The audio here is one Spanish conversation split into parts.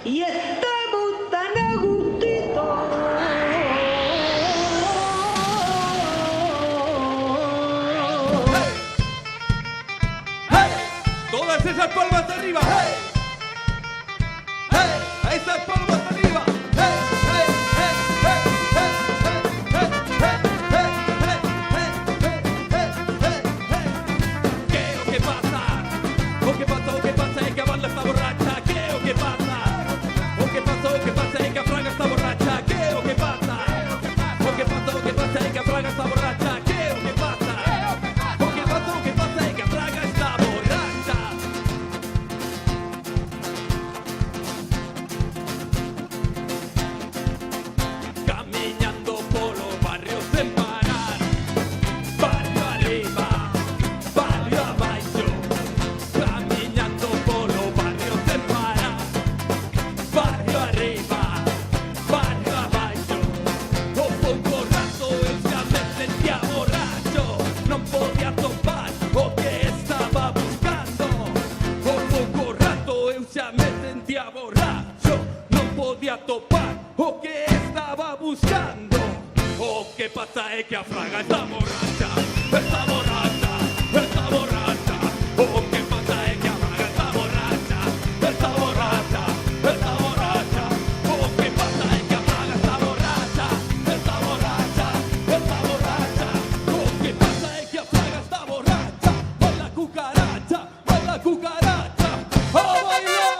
y estamos tan a gustito. Todas esas palmas arriba. ¡Hey! ¡Hey! ¡A esas palmas arriba! ¡Hey! ¡Hey! ¡Hey! ¡Hey! ¡Hey! ¡Hey! ¡Hey! ¡Hey! ¿Qué o qué pasa? ¿O qué pasa? ¿O qué pasa? Es que Amanda está borracha. ¿Qué o qué pasa? ¿O qué pasa? ¿O qué pasa? Es que Fraga está borracha. ¿Qué o qué pasa? ¿O qué pasa? ¿O qué pasa? Es que Fraga está borracha. ¿Qué o qué pasa? ¿O qué pasa? ¿O qué pasa? Es que Fraga está borracha. Caminando por los barrios sin parar, barrio arriba, barrio abajo. Caminando por los barrios sin parar, barrio arriba, barrio abajo. O pouco rato eu xa me sentía borracho, non podía topar o que estaba buscando. O pouco rato eu xa me sentía borracho, non podía topar o que estaba buscando. O que pasa é que a Fraga está borracha, está borracha, está borracha. O que pasa é que a Fraga está borracha, está borracha, está borracha. O que pasa é que a Fraga está borracha, está borracha, está borracha. O que pasa é que a Fraga está borracha. Baila cucaracha, baila cucaracha. ¡A bailar!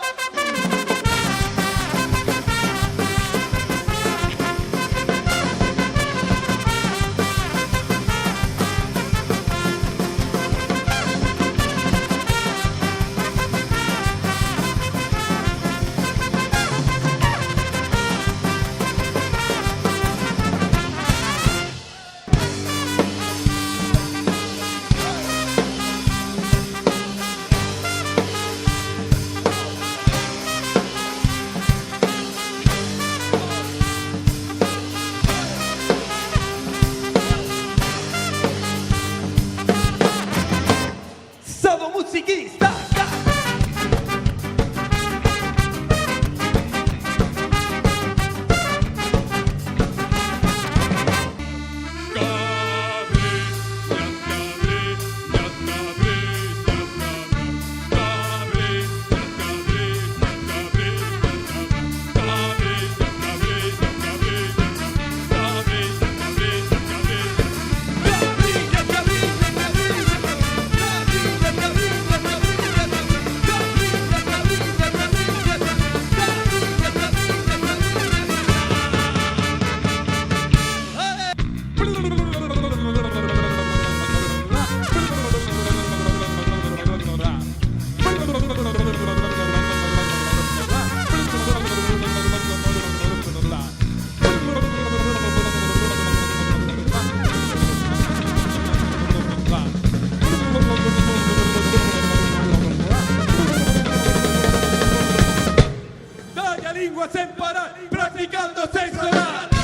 Sado musiquista. Dalla lingua sin parar, practicando sexo oral.